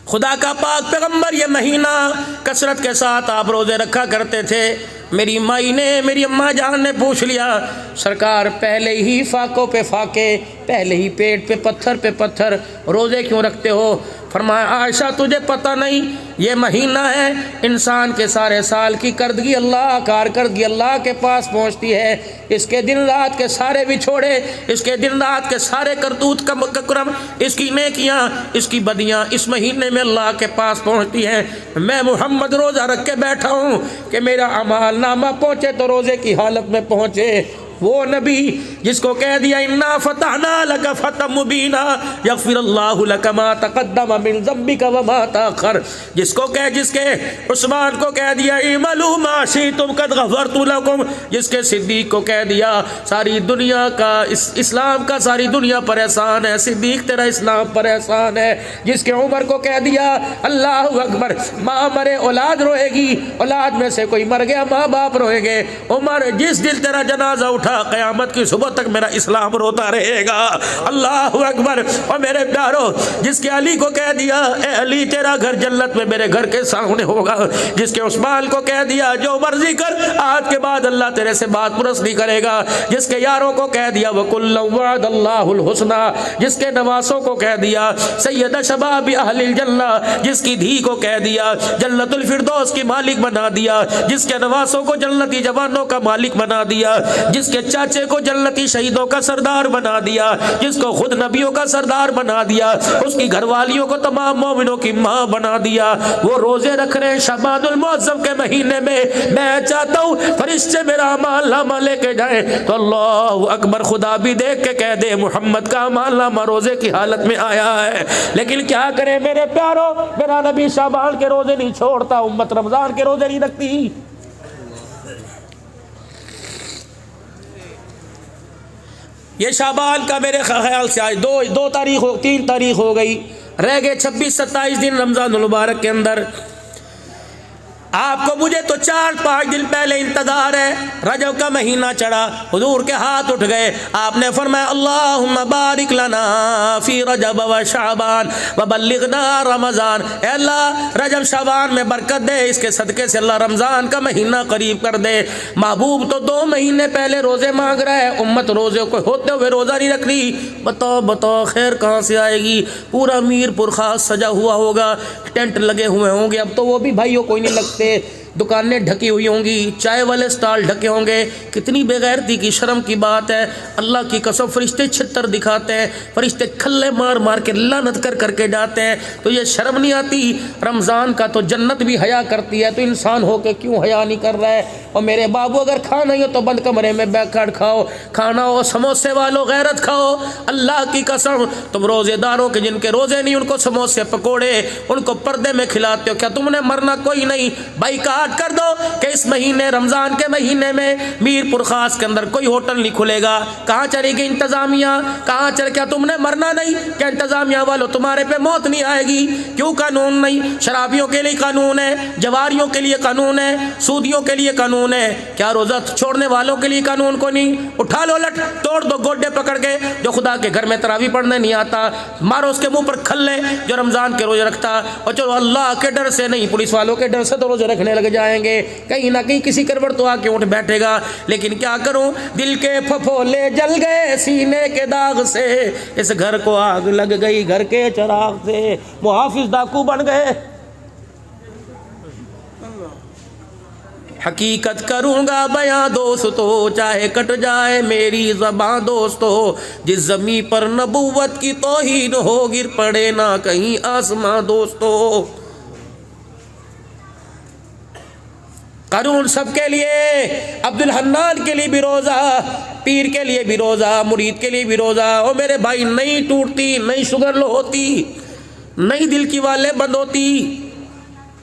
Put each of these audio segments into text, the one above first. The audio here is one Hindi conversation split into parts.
खुदा का पाक पैगंबर ये महीना कसरत के साथ आप रोज़े रखा करते थे। मेरी माई ने, मेरी अम्मा जान ने पूछ लिया, सरकार पहले ही फाकों पे फाके, पहले ही पेट पे पत्थर रोज़े क्यों रखते हो? फरमाया, आयशा तुझे पता नहीं, ये महीना है इंसान के सारे साल की करदगी अल्लाह, कारकर्दगी अल्लाह के पास पहुँचती है। इसके दिन रात के सारे विछोड़े, इसके दिन रात के सारे करतूत कक्रम, इसकी नेकियाँ, इसकी बदियाँ इस महीने में अल्लाह के पास पहुँचती हैं। मैं मुहम्मद रोज़ा रख के बैठा हूँ कि मेरा अमाल नामा पहुँचे तो रोज़े की हालत में पहुँचे। वो नबी जिसको कह दिया इन्ना फतहना लका फतहम मुबीना यगफिरुल्लाहु लका मा तक़द्दम मिन ज़म्बिका व मा तअख़्ख़र, जिसके उस्मान को कह दिया इमलू मा शि'तुम क़द ग़फ़रतु लकुम, जिसके सिद्दीक को कह दिया सारी दुनिया का इस्लाम का सारी दुनिया पर एहसान है, सिद्दीक तेरा इस्लाम पर एहसान है, जिसके उमर को कह दिया अल्लाहु अकबर, माँ मरे औलाद रोएगी, औलाद में से कोई मर गया माँ बाप रोएंगे, उमर जिस दिल तेरा जनाजा उठा क़यामत की सुबह तक मेरा इस्लाम रोता रहेगा। अल्लाहु अकबर। और मेरे प्यारो, जिसके अली को कह दिया ए अली तेरा घर जन्नत में मेरे घर के सामने होगा, जिसके उस्मान को कह दिया जो मर्जी कर, आज के बाद अल्लाह तेरे से बात पुरस नहीं करेगा, जिसके यारों को कह दिया वकुल्लु वअदल्लाहुल हुस्ना, जिसके नवासों को कह दिया सैयद शबाब अहलिल जन्ना, जिसकी धी को कह दिया जन्नतुल फिरदौस की मालिक बना दिया, जिसके नवासों को जन्नती जवानों का मालिक बना दिया, जिसके चाचे को जन्नती शहीदों का सरदार बना दिया, जिसको खुद नबियों का सरदार बना दिया, उसकी घरवालियों को तमाम मोमिनों की माँ बना दिया, वो रोजे रख रहे हैं शबानुल मुअज़्ज़म के महीने में। मैं चाहता हूँ फरिश्ते मेरा अमाल नामा लेके जाए तो अल्लाहु अकबर, खुदा भी देख के कह दे मोहम्मद का अमाल नामा रोजे की हालत में आया है। लेकिन क्या करें मेरे प्यारो, मेरा नबी शाबान के रोजे नहीं छोड़ता, उम्मत रमजान के रोजे नहीं रखती। ये शाबान का मेरे ख्याल से आज 3 तारीख हो गई, रह गए 26-27 दिन रमज़ानुल मुबारक के अंदर। आपको मुझे तो 4-5 दिन पहले इंतजार है, रजब का महीना चढ़ा, हुजूर के हाथ उठ गए, आपने फरमाया अल्लाहुम्मा बारिक लना फी रजब व शाबान व बल्लिगना रमज़ान, अल्लाह रजब शाबान में बरकत दे, इसके सदक़े से अल्लाह रमज़ान का महीना करीब कर दे। महबूब तो 2 महीने पहले रोज़े मांग रहा है, उम्मत रोज़े को होते हुए रोज़ा नहीं रख रही। बताओ खैर कहाँ से आएगी? पूरा मीरपुर खास सजा हुआ होगा, टेंट लगे हुए होंगे, अब तो वो भी भाइयों कोई नहीं लगते, दुकानें ढकी हुई होंगी, चाय वाले स्टॉल ढके होंगे। कितनी बेगैरती की शर्म की बात है। अल्लाह की कसम फरिश्ते छितर दिखाते हैं, फरिश्ते खल्ले मार मार के लानत कर करके जाते हैं, तो ये शर्म नहीं आती? रमज़ान का तो जन्नत भी हया करती है, तो इंसान हो के क्यों हया नहीं कर रहा है? और मेरे बाबू अगर खाना ही हो तो बंद कमरे में बैठकर खाओ, खाना हो समोसे वालों गैरत खाओ। अल्लाह की कसम तुम रोज़ेदारों के जिनके रोज़े नहीं उनको समोसे पकोड़े उनको पर्दे में खिलाते हो, क्या तुमने मरना कोई नहीं? भाई बात कर दो कि इस महीने रमजान के महीने में मीरपुर खास के अंदर कोई होटल नहीं खुलेगा। कहाँ चलेगी इंतजामिया? कहाँ चल? क्या तुमने मरना नहीं? क्या इंतजामिया वालों तुम्हारे पे मौत नहीं आएगी? क्यों कानून नहीं? शराबियों के लिए कानून है, जवारियों के लिए कानून है, सूदियों के लिए कानून है, क्या रोजा छोड़ने वालों के लिए कानून को नहीं? उठा लो लट, तोड़ दो गोड्डे पकड़ के। जो खुदा के घर में तरावी पढ़ने नहीं आता मारो उसके मुंह पर खल्ले, जो रमजान के रोजे रखता। और चलो अल्लाह के डर से नहीं, पुलिस वालों के डर से तो रोजे रखने लग जाएंगे, कहीं ना कहीं किसी करवट तो आके उठ बैठेगा। लेकिन क्या करूं, दिल के फफोले जल गए सीने के दाग से, इस घर को आग लग गई घर के चिराग से, मुहाफिज डाकू बन गए। हकीकत करूंगा बयां दोस्तों, चाहे कट जाए मेरी ज़बां दोस्तों, जिस ज़मीं पर नबूवत की तौहीन हो गिर पड़े ना कहीं आसमां दोस्तों। कानून सबके लिए, अब्दुल हन्नान के लिए भी रोज़ा, पीर के लिए भी रोज़ा, मुरीद के लिए भी रोज़ा। और मेरे भाई नहीं टूटती, नहीं शुगर लो होती, नहीं दिल की वाले बंद होती,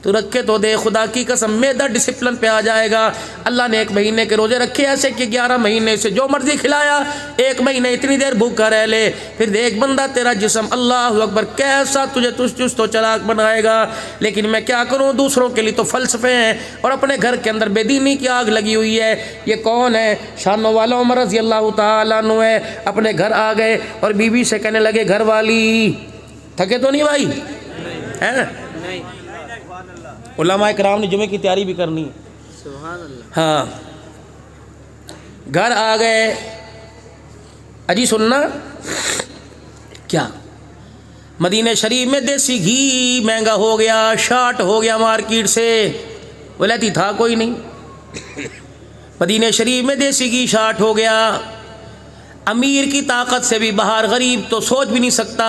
तो रखे तो दे। खुदा की कसम मेदा डिसिप्लिन पे आ जाएगा। अल्लाह ने 1 महीने के रोजे रखे ऐसे कि 11 महीने से जो मर्जी खिलाया, 1 महीने इतनी देर भूखा रह ले, फिर देख बंदा तेरा जिस्म अल्लाह अकबर कैसा तुझे चुस्त तो चलाक बनाएगा। लेकिन मैं क्या करूं, दूसरों के लिए तो फ़लसफ़े हैं और अपने घर के अंदर बेदीनी की आग लगी हुई है। ये कौन है? शानो वाला उमर रज़ी अल्लाह तआला अन्हु है। अपने घर आ गए और बीवी से कहने लगे, घर वाली थके तो नहीं भाई? है? उलमा इकराम ने जुमे की तैयारी भी करनी है। सुभान अल्लाह। हाँ, घर आ गए, अजी सुनना क्या, मदीने शरीफ में देसी घी महंगा हो गया, शार्ट हो गया मार्केट से, वलैती था कोई नहीं। मदीने शरीफ में देसी घी शार्ट हो गया। अमीर की ताकत से भी बाहर, गरीब तो सोच भी नहीं सकता।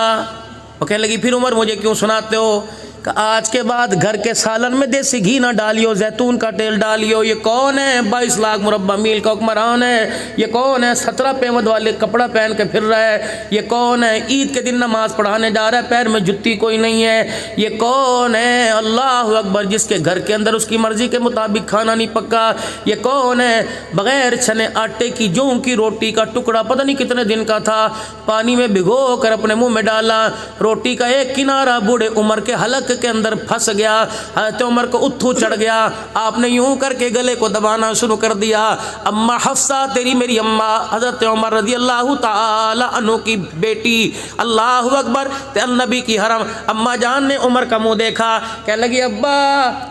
वो कहने लगी फिर उमर मुझे क्यों सुनाते हो, कि आज के बाद घर के सालन में देसी घी ना डालियो, जैतून का तेल डालियो। ये कौन है 22 लाख मुरब्बा मील का हुक्मरान है? ये कौन है 17 पेमद वाले कपड़ा पहन के फिर रहा है? ये कौन है ईद के दिन नमाज पढ़ाने जा रहा है, पैर में जुत्ती कोई नहीं है? ये कौन है अल्लाह अकबर जिसके घर के अंदर उसकी मर्जी के मुताबिक खाना नहीं पक्का? ये कौन है बगैर छने आटे की जौ की रोटी का टुकड़ा पता नहीं कितने दिन का था, पानी में भिगो कर अपने मुंह में डाला, रोटी का एक किनारा बूढ़े उमर के हलक के अंदर फंस गया। हज़रत उमर को उठू चढ़ गया, आपने यूं करके गले को दबाना शुरू कर दिया। अम्मा हफ्सा तेरी मेरी अम्मा हज़रत उमर रज़ी अल्लाह ताला अन्हु की बेटी, अल्लाह अकबर, ते नबी की हरम अम्मा जान ने उमर का मुंह देखा, कह लगी अब्बा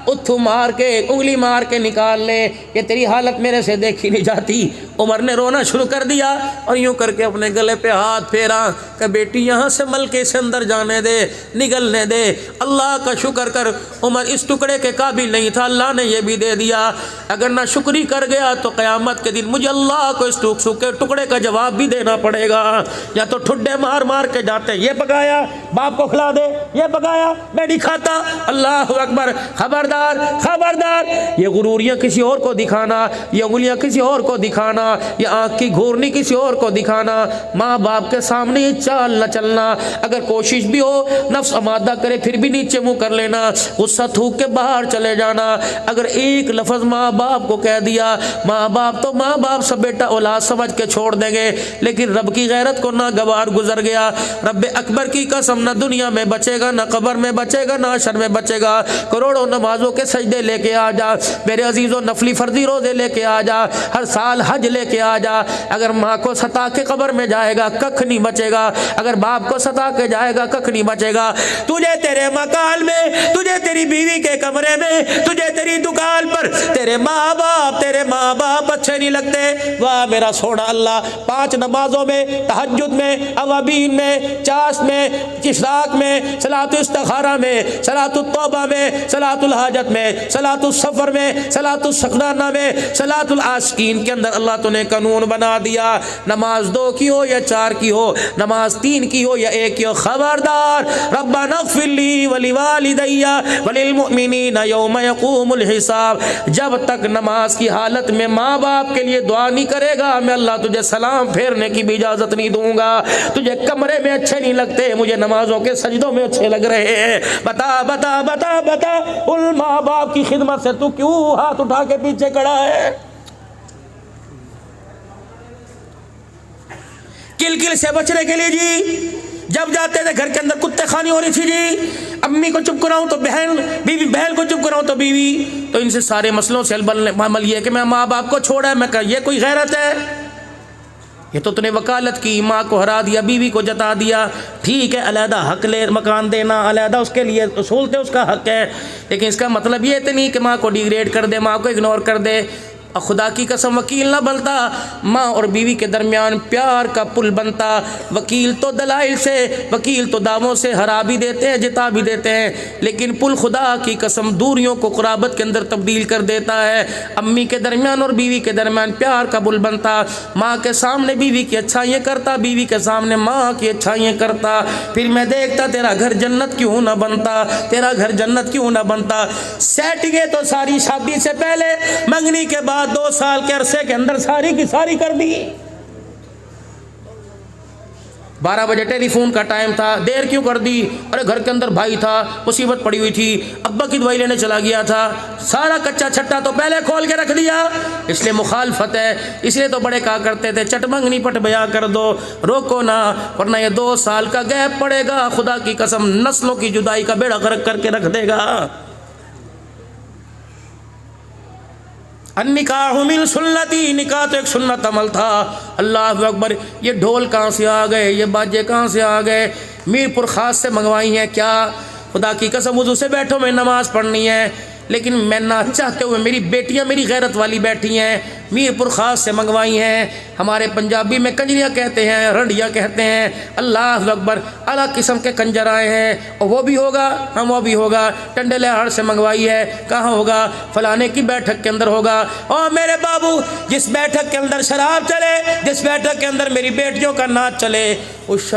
उठू मार के उंगली मार के निकाल ले, ये तेरी हालत मेरे से देखी नहीं जाती। उमर ने रोना शुरू कर दिया और यूं करके अपने गले पे हाथ फेरा कि बेटी यहाँ से मलके से अंदर जाने दे, निगलने दे। अल्लाह का शुक्र कर, उमर इस टुकड़े के काबिल नहीं था, अल्लाह ने ये भी दे दिया। अगर ना शुक्री कर गया तो क़यामत के दिन मुझे अल्लाह को इस सूखे टुकड़े का जवाब भी देना पड़ेगा। या तो ठुड्डे मार मार के जाते, ये पकाया बाप को खिला दे, ये पकाया मैं नहीं खाता। अल्लाह अकबर, खबरदार खबरदार, ये गुरूरियाँ किसी और को दिखाना, ये उंगलियाँ किसी और को दिखाना, ये आँख की घूरनी किसी और को दिखाना, माँ बाप के सामने ये चाल न चलना। अगर कोशिश भी हो नफ्स आमादा करे फिर भी नीचे मुंह कर लेना, गुस्सा थूक के बाहर चले जाना। अगर एक लफ्ज़ माँ बाप को कह दिया, माँ बाप तो माँ बाप सब बेटा औलाद समझ के छोड़ देंगे, लेकिन रब की गैरत को ना गवार गुजर गया। रब अकबर की कसम, ना दुनिया में बचेगा, ना कब्र में बचेगा, ना हशर में बचेगा। करोड़ों नमाजों के सजदे लेके आ जा मेरे अजीज़ों, नफली फर्जी रोज़े लेके आ जा, हर साल हज लेके आ जा। अगर माँ को सता के कब्र में जाएगा कख नहीं बचेगा, अगर बाप को सता के जाएगा कख नहीं बचेगा। तुझे तेरे मकान में, तुझे तेरी बीवी के कमरे में, तुझे तेरी दुकान पर तेरे माँ बाप अच्छे नहीं लगते। वाह मेरा सोना अल्लाह, 5 नमाजों में, तहज्जुद में, अवाबीन में, चाश में, इशराक में, सलातुल इस्तिखारा में, सलातुल तौबा में, सलातुल हाजत में, सलातुल सफर में, सलातुल शकराना में, सलातुल आशिकीन के अंदर अल्लाह तूने कानून बना दिया। नमाज 2 की हो या 4 की हो, नमाज 3 की हो या 1 की हो, खबरदार रब्बना ग़फ़िरली वलिवालिदैया वलिलमुमिनीना यौम यक़ूमुल हिसाब। जब तक नमाज की हालत में माँ बाप के लिए दुआ नहीं करेगा, मैं अल्लाह तुझे सलाम फेरने की भी इजाज़त नहीं दूंगा। तुझे कमरे में अच्छे नहीं लगते, मुझे नमाजों के सजदों में अच्छे लग रहे हैं। बता बता बता बता, उन माँ बाप की खिदमत से तू क्यों हाथ उठा के पीछे खड़ा है? किल से बचने के लिए जी, जब जाते थे घर के अंदर कुत्ते खानी हो रही थी जी, अम्मी को चुप कराऊं तो बहन, बीवी बहन को चुप कराऊं तो बीवी। तो इनसे सारे मसलों से अमल ये कि मैं माँ बाप को छोड़ा है, मैं कहा ये कोई गैरत है? ये तो तूने वकालत की, माँ को हरा दिया, बीवी को जता दिया। ठीक है अलहदा हक ले, मकान देना अलहदा उसके लिए उसूल थे, उसका हक है, लेकिन इसका मतलब ये तो नहीं कि माँ को डिग्रेड कर दे, माँ को इग्नोर कर दे। और खुदा की कसम वकील ना बनता, माँ और बीवी के दरमियान प्यार का पुल बनता। वकील तो दलाइल से, वकील तो दावों से हरा भी देते हैं, जिता भी देते हैं, लेकिन पुल खुदा की कसम दूरियों को कुराबत के अंदर तब्दील कर देता है। अम्मी के दरमियान और बीवी के दरमियान प्यार का पुल बनता। माँ के सामने बीवी की अच्छाइयाँ करता, बीवी के सामने माँ की अच्छाइयाँ करता। फिर मैं देखता तेरा घर जन्नत क्यों ना बनता, तेरा घर जन्नत क्यों ना बनता। सेटिंगे तो सारी शादी से पहले, मंगनी के बाद 2 साल के अरसे के अंदर सारी की सारी कर दी। 12 बजे टेलीफोन का टाइम था, देर क्यों कर दी? अरे घर के अंदर भाई था, मुसीबत पड़ी हुई थी, अब्बा की दवाई लेने चला गया था, सारा कच्चा छट्टा तो पहले खोल के रख दिया। इसलिए मुखालफत है, इसलिए तो बड़े कहा करते थे चटमंगनी पट बया कर दो, रोको ना, वरना ये 2 साल का गैप पड़ेगा, खुदा की कसम नस्लों की जुदाई का बेड़ा गर्क करके रख देगा। निकाह मिन सुन्नती, निकाह तो एक सुन्नत अमल था। अल्लाह अकबर, ये ढोल कहाँ से आ गए, ये बाजे कहाँ से आ गए? मीरपुर ख़ास से मंगवाई हैं क्या? खुदा की कसम वुज़ू से बैठो, मैं नमाज़ पढ़नी है, लेकिन मैं ना चाहते हुए मेरी बेटियां मेरी गैरत वाली बैठी हैं, मीरपुर ख़ास से मंगवाई हैं। हमारे पंजाबी में कंजरियाँ कहते हैं, रंडिया कहते हैं। अल्लाह अकबर, अलग किस्म के कंजर आए हैं, और वो भी होगा, हम वो भी होगा। टंडलेहाड़ से मंगवाई है, कहाँ होगा? फलाने की बैठक के अंदर होगा। और मेरे बाबू, जिस बैठक के अंदर शराब चले, जिस बैठक के अंदर मेरी बेटियों का नाच चले, उस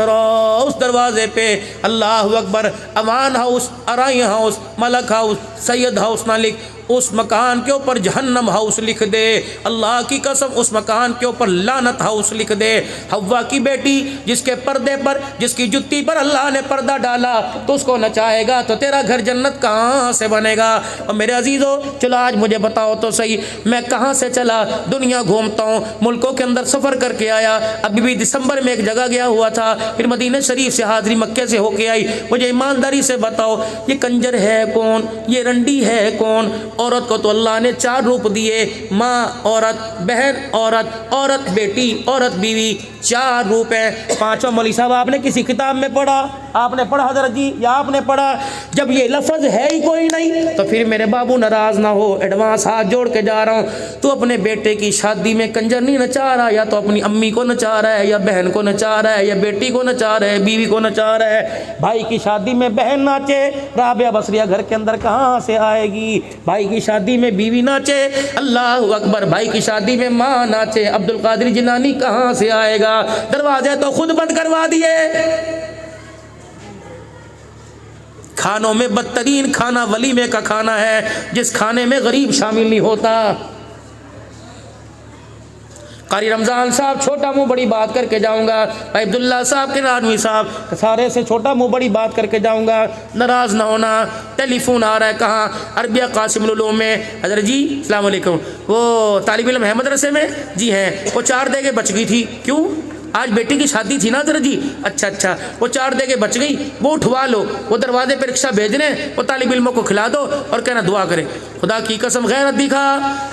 दरवाजे पे अल्लाह अकबर Aman house, Arai house, Malak house, Syed house ना लिख, उस मकान के ऊपर जहन्नम हाउस लिख दे। अल्लाह की कसम, उस मकान के ऊपर लानत हाउस लिख दे। हव्वा की बेटी जिसके पर्दे पर, जिसकी जुत्ती पर अल्लाह ने पर्दा डाला, तो उसको नचाएगा तो तेरा घर जन्नत कहाँ से बनेगा? और मेरे अजीज़ों, चलो आज मुझे बताओ तो सही, मैं कहाँ से चला, दुनिया घूमता हूँ, मुल्कों के अंदर सफ़र करके आया। अभी भी दिसंबर में एक जगह गया हुआ था, फिर मदीना शरीफ से हाज़री मक्के से होके आई। मुझे ईमानदारी से बताओ, ये कंजर है कौन, ये रंडी है कौन? औरत को तो अल्लाह ने 4 रूप दिए, माँ औरत, बहन औरत, औरत बेटी, औरत बीवी, 4 रूप हैं। 5वां मौलवी साहब आपने किसी किताब में पढ़ा? आपने पढ़ा हज़रत जी, या आपने पढ़ा? जब ये लफ्ज़ है ही कोई नहीं, तो फिर मेरे बाबू नाराज़ ना हो, एडवांस हाथ जोड़ के जा रहा हूँ, तो अपने बेटे की शादी में कंजर नहीं नचा रहा, या तो अपनी अम्मी को नचा रहा है, या बहन को नचा रहा है, या बेटी को नचा रहा है, बीवी को नचा रहा है। भाई की शादी में बहन नाचे, राबिया बसरिया घर के अंदर कहाँ से आएगी? भाई की शादी में बीवी नाचे, अल्लाह अकबर, भाई की शादी में माँ नाचे, अब्दुल कादिर जिलानी कहाँ से आएगा? दरवाजे तो खुद बंद करवा दिए। खानों में बदतरीन खाना वलीमे का खाना है, जिस खाने में गरीब शामिल नहीं होता। कारी रमज़ान साहब, छोटा मुंह बड़ी बात करके जाऊंगा। भाई अब्दुल्ला साहब के नानवी साहब, सारे से छोटा मुंह बड़ी बात करके जाऊंगा, नाराज़ ना होना। टेलीफोन आ रहा है, कहाँ? अरबिया कासिमुल उलूम में। हज़रत जी अस्सलाम वालेकुम, वो तालिब इल्म है मदरसे में? जी हैं। वो 4 देगे बच गई थी, क्यों? आज बेटी की शादी थी ना हज़रत जी। अच्छा, वो 4 देगे बच गई, वो उठवा लो, वो दरवाजे पर रिक्शा भेज रहे हैं, वो तालिब इल्मों को खिला दो और कहना दुआ करें। खुदा की कसम गैरत दिखा,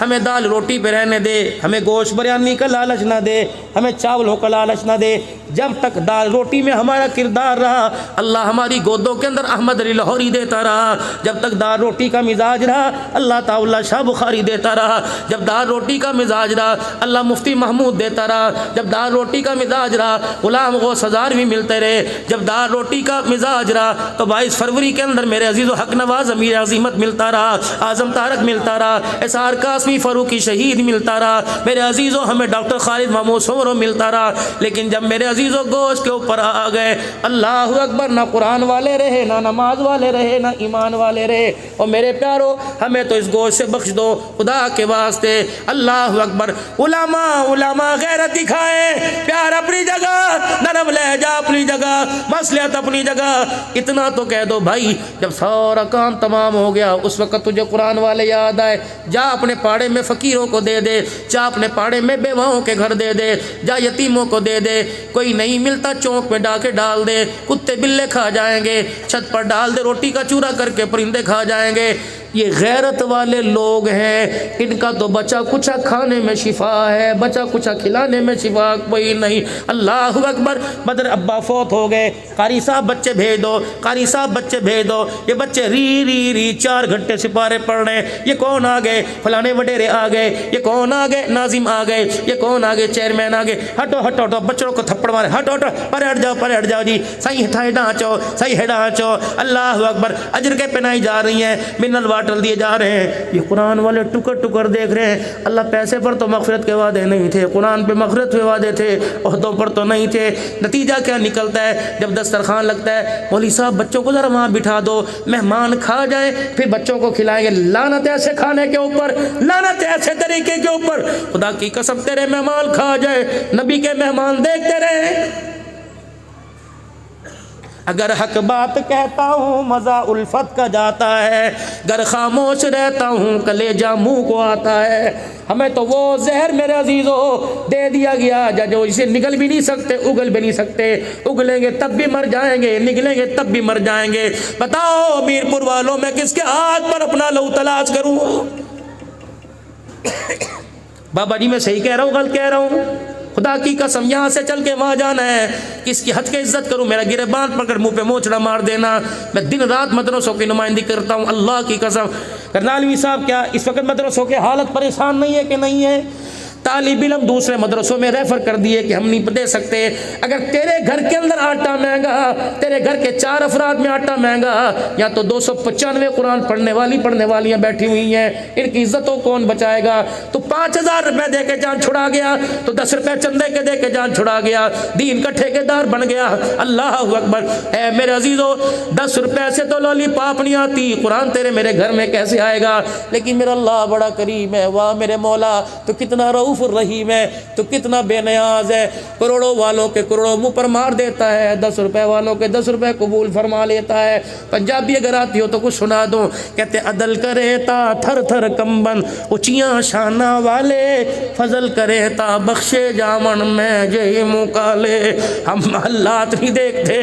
हमें दाल रोटी पे रहने दे, हमें गोश्त बिरयानी का लालच ना दे, हमें चावलों का लालच ना दे। जब तक दाल रोटी में हमारा किरदार रहा, अल्लाह हमारी गोदों के अंदर अहमद अली लाहौरी देता रहा। जब तक दाल रोटी का मिजाज रहा, अल्लाह ताउला शाह बुखारी देता रहा। जब दाल रोटी का मिजाज रहा, अल्लाह मुफ्ती महमूद देता रहा। जब दाल रोटी का मिजाज रहा, गुलाम गौस हज़ार भी मिलते रहे। जब दाल रोटी का मिजाज रहा, तो 22 फरवरी के अंदर मेरे अजीज़ हक नवाज अमीर अजीमत मिलता रहा, आज़म तारक मिलता रहा, एसआर कासमी फ़ारूकी शहीद मिलता रहा। मेरे अजीज़ों, हमें डॉक्टर खालिद महमूद सोमरो मिलता रहा। लेकिन जब मेरे अजीज़ों गोश्त के ऊपर आ गए, अल्लाह अकबर, ना कुरान वाले रहे, ना नमाज वाले रहे, ना ईमान वाले रहे। और मेरे प्यारो, हमें तो इस गोश्त से बख्श दो खुदा के वास्ते। अल्लाह अकबर। उलमा गैरत दिखाए, प्यार अपनी जगह, नरम लहजा अपनी जगह, मसलियत अपनी जगह। इतना तो कह दो भाई, जब सारा काम तमाम हो गया, उस वक़्त तुझे कुरान वाले याद आए, जा अपने पाड़े में फ़कीरों को दे दे, जा अपने पाड़े में बेवाओं के घर दे दे, जा यतीमों को दे दे। कोई नहीं मिलता चौक में डाके डाल दे, कुत्ते बिल्ले खा जाएंगे। छत पर डाल दे, रोटी का चूरा करके परिंदे खा जाएंगे। ये गैरत वाले लोग हैं, इनका तो बचा कुचा खाने में शिफा है, बचा कुचा खिलाने में शिफा कोई नहीं। अल्लाह अकबर। बदर अब्बा फौत हो गए, कारी साहब बच्चे भेज दो, कारी साहब बच्चे भेज दो। ये बच्चे री 4 घंटे सिपारे पढ़ रहे हैं। ये कौन आ गए? फलाने वडेरे आ गए। ये कौन आ गए? नाजिम आ गए। ये कौन आ गए? चेयरमैन आ गए। हटो हटो हटो, बच्चों को थप्पड़ मारे, हटो हटो, पर हट जाओ जी। सही हेडाचो, सही हेडाचो। अल्लाह अकबर। अजर के पहनाई जा रही हैं, मिनरल वाटर दिए जा रहे हैं। ये कुरान वाले टुकर देख रहे हैं। अल्लाह पैसे पर तो मग़फ़िरत के वादे नहीं थे, कुरान पे मग़फ़िरत के वादे थे, ओहदों पर तो नहीं थे। नतीजा क्या निकलता है? जब दस्तरखान लगता है, मौलवी साहब बच्चों को ज़रा वहाँ बिठा दो, मेहमान खा जाए, फिर बच्चों को खिलाएंगे। लानत ऐसे खाने के ऊपर, लानत ऐसे तरीके के ऊपर। खुदा की कसम, तेरे मेहमान खा जाए, नबी के मेहमान देखते रहे। अगर हक बात कहता हूँ मज़ा उल्फत का जाता है, गर खामोश रहता हूँ कलेजा मुँह को आता है। हमें तो वो जहर मेरे अजीज़ों दे दिया गया जो इसे निगल भी नहीं सकते, उगल भी नहीं सकते। उगलेंगे तब भी मर जाएंगे, निगलेंगे तब भी मर जाएंगे। बताओ मीरपुर वालों, मैं किसके हाथ पर अपना लहू तलाश करूँ? बाबा जी मैं सही कह रहा हूँ, गलत कह रहा हूँ? खुदा की कसम यहाँ से चल के वहाँ जाना है, किसकी हद के इज्जत करूँ, मेरा गिरबान पकड़ मुँह पे मोचड़ा मार देना। मैं दिन रात मदरसों की नुमाइंदगी करता हूँ, अल्लाह की कसम। करनालवी साहब क्या इस वक्त मदरसों की हालत परेशान नहीं है कि नहीं है? तालिब इल्म दूसरे मदरसों में रेफर कर दिए कि हम नहीं दे सकते। अगर तेरे घर के अंदर आटा महंगा, तेरे घर के 4 अफराद में आटा महंगा, या तो 295 कुरान पढ़ने वालियाँ बैठी हुई हैं, इनकी इज्जतों कौन बचाएगा? तो 5000 रुपये दे के जान छुड़ा गया, तो 10 रुपये चंदे के दे के जान छुड़ा गया, दीन का ठेकेदार बन गया। अल्लाह अकबर। है मेरे अजीजों, 10 रुपये से तो लॉलीपॉप नहीं आती, कुरान तेरे मेरे घर में कैसे आएगा? लेकिन मेरा अल्लाह बड़ा करीम है, वाह मेरे मौला तो कितना रऊफ रहीम है, तो कितना बेनियाज है। करोड़ों वालों के करोड़ों मुंह पर मार देता है, 10 रुपए वालों के 10 रुपए कबूल फरमा लेता है। पंजाबी अगर आती हो तो कुछ सुना दो। कहते अदल करे ता थर थर कंबन, ऊंचियां शाना वाले, फजल करे ता बख्शे जामन में जय मुकाले। हम महल्लात नहीं देखते,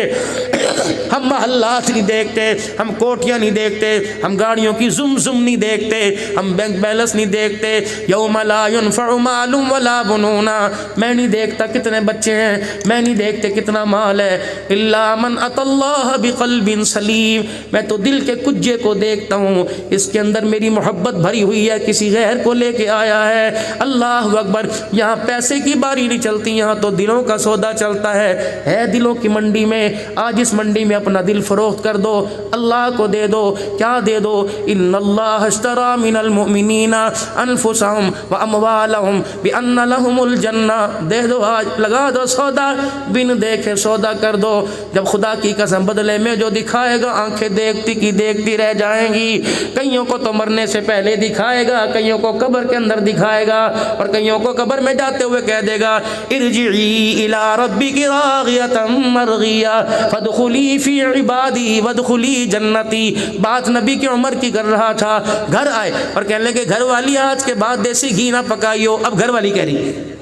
हम महल्लात नहीं देखते, हम कोठियाँ नहीं देखते, हम गाड़ियों की जुम जुम नहीं देखते, हम बैंक बैलेंस नहीं देखते। यौम ला युनफ़उ मालुम वला बुनूना, मैं नहीं देखता कितने बच्चे हैं, मैं नहीं देखते कितना माल है। इल्ला मन अतल्लाह बिक़ल्बिन सलीम, मैं तो दिल के कुज्जे को देखता हूँ, इसके अंदर मेरी मोहब्बत भरी हुई है, किसी गैर को लेके आया है। अल्लाह अकबर। यहाँ पैसे की बारी नहीं चलती, यहाँ तो दिलों का सौदा चलता है दिलों की मंडी में। आज इस मंडी में अपना दिल फरोख्त कर दो, अल्लाह को दे दो। क्या दे दो? इन्नल्लाह अश्तरा मिनल मुमिनीना अनफुसहुम व अमवालहुम बिअन्न लहुमुल जन्ना। दे दो, आज लगा दो सौदा, बिन देखे सौदा कर दो। जब खुदा की कसम बदले में जो दिखाएगा, आंखें देखती की देखती रह जाएंगी। कईयों को तो मरने से पहले दिखाएगा, कईयों को कब्र के अंदर दिखाएगा, और कईयों को कब्र में जाते हुए कह देगा इरजिई इला रब्बिकी रागियतम मरगिया फदखुली फी इबादी वदखुली जन्नती। बात नबी की उम्र की कर रहा था। घर आए और कहने लगे घर वाली आज के बाद देसी घी ना पकाइयो। अब घर वाली कह रही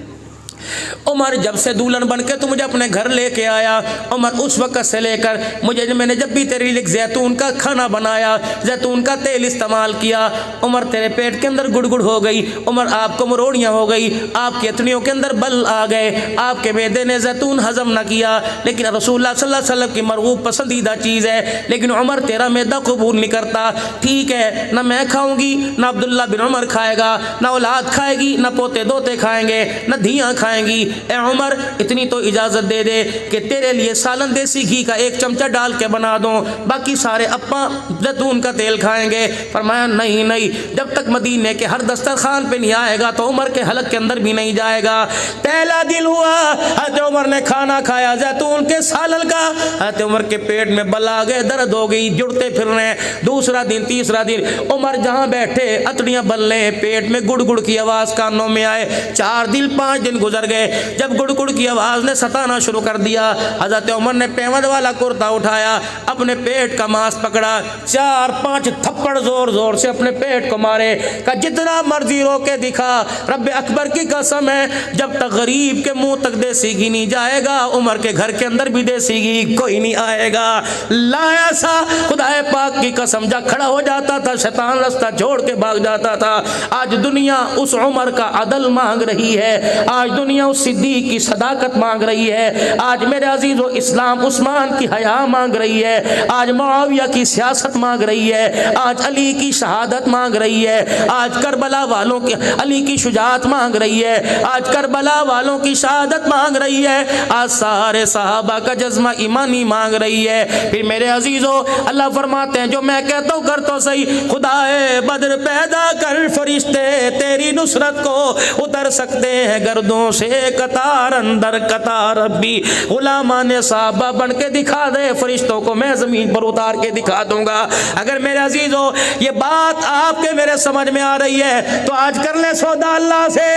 उमर जब से दुल्हन बन के तू मुझे अपने घर लेके आया, उमर उस वक्त से लेकर मैंने जब भी तेरे लिए जैतून का खाना बनाया, जैतून का तेल इस्तेमाल किया, उमर तेरे पेट के अंदर गुड़गुड़ हो गई, उमर आपको मरोड़ियाँ हो गई, आपकी अतनियों के अंदर बल आ गए, आपके मैदे ने जैतून हजम न किया। लेकिन रसूलुल्लाह सल्लल्लाहु अलैहि वसल्लम की मरगूब पसंदीदा चीज़ है, लेकिन उमर तेरा मैदा कबूल नहीं करता। ठीक है, ना मैं खाऊंगी, ना अब्दुल्ला बिन उमर खाएगा, ना औलाद खाएगी, ना पोते दोते खाएंगे, ना धियाँ खाएंगी। ए उमर, इतनी तो इजाज़त दे दे कि तेरे लिए सालन देसी घी का 1 चमचा डाल के बना दूं, बाकी सारे अप्पा जैतून का तेल खाएंगे। फरमाया नहीं नहीं, जब तक मदीने के हर दस्तरखान पे नहीं आएगा तो उमर के हलक के अंदर भी नहीं जाएगा। पहला दिन हुआ, हज़रत उमर ने खाना खाया जैतून के सालन का, हज़रत उमर के पेट में बल आ गए, दर्द हो गई, जुड़ते फिर रहे। दूसरा दिन, तीसरा दिन, उमर जहाँ बैठे अतड़ियाँ बलने, पेट में गुड़ गुड़ की आवाज़ कानों में आए। 4 दिन 5 दिन गुजर गए। जब गुड़गुड़ की आवाज ने सताना शुरू कर दिया, हजरत उमर ने पेवंद वाला कुर्ता उठाया, अपने पेट का मांस पकड़ा, 4-5 थप्पड़ जोर जोर से अपने पेट को मारे। का जितना मर्जी रोके दिखा, रब्बे अकबर की कसम है, जब तक गरीब के मुंह तक देसी घी नहीं जाएगा, उमर के घर के अंदर भी देसी घी कोई नहीं आएगा। लाया सा खुदाए पाक की कसम, जा खड़ा हो जाता था, शैतान रास्ता छोड़ के भाग जाता था। आज दुनिया उस उमर का अदल मांग रही है, आज दुनिया उस सिद्दीक की सदाकत मांग रही है, आज मेरे अजीजों इस्लाम उस्मान की हया मांग रही है, आज मुआविया की सियासत मांग रही है, आज अली की शहादत मांग रही है, आज करबला वालों की अली की शुजाअत मांग रही है, आज करबला वालों की शहादत मांग रही है, आज सारे सहाबा का जज्मा ईमानी मांग रही है। फिर मेरे अजीजों अल्लाह फरमाते हैं, जो मैं कहता हूँ कर तो सही, खुदाए बद्र पैदा कर फरिश्ते तेरी नुसरत को उतर सकते हैं गर्दों से कतार अंदर कतार। रब्बी गुलामा ने साहबा बन के दिखा दे, फरिश्तों को मैं जमीन पर उतार के दिखा दूंगा। अगर मेरे अजीजों ये बात आपके मेरे समझ में आ रही है तो आज कर ले सौदा अल्लाह से,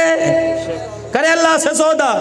करे अल्लाह से सौदा।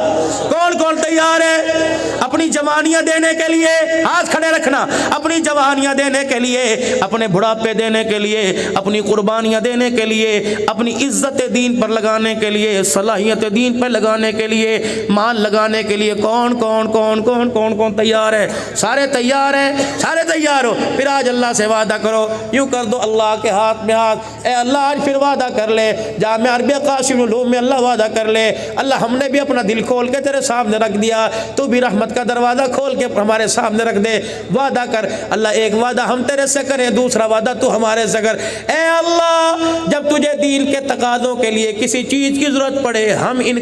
कौन कौन तैयार है अपनी जवानियां देने के लिए? हाथ खड़े रखना। अपनी जवानियां देने के लिए, अपने बुढ़ापे देने के लिए, अपनी कुर्बानियां देने के लिए, अपनी इज्जत दीन पर लगाने के लिए, सलाहियत दीन पर लगाने के लिए, माल लगाने के लिए कौन कौन कौन कौन कौन कौन तैयार है? सारे तैयार हैं, सारे तैयार हो। फिर आज अल्लाह से वादा करो, यूँ कर दो अल्लाह के हाथ में हाथ, ए अल्लाह आज फिर वादा कर ले, जामिया अरबिया कासिम उलूम में अल्लाह वादा कर ले, अल्लाह हमने भी अपना दिल खोल के तेरे सामने रख दिया, तू भी रहमत का दरवाज़ा खोल के हमारे सामने रख दे। वादा कर अल्लाह, एक वादा हम तेरे से करें, दूसरा वादा तू हमारे से कर। ए अल्लाह, जब तुझे दीन के तकाज़ों के लिए किसी चीज़ की ज़रूरत पड़े, हम इन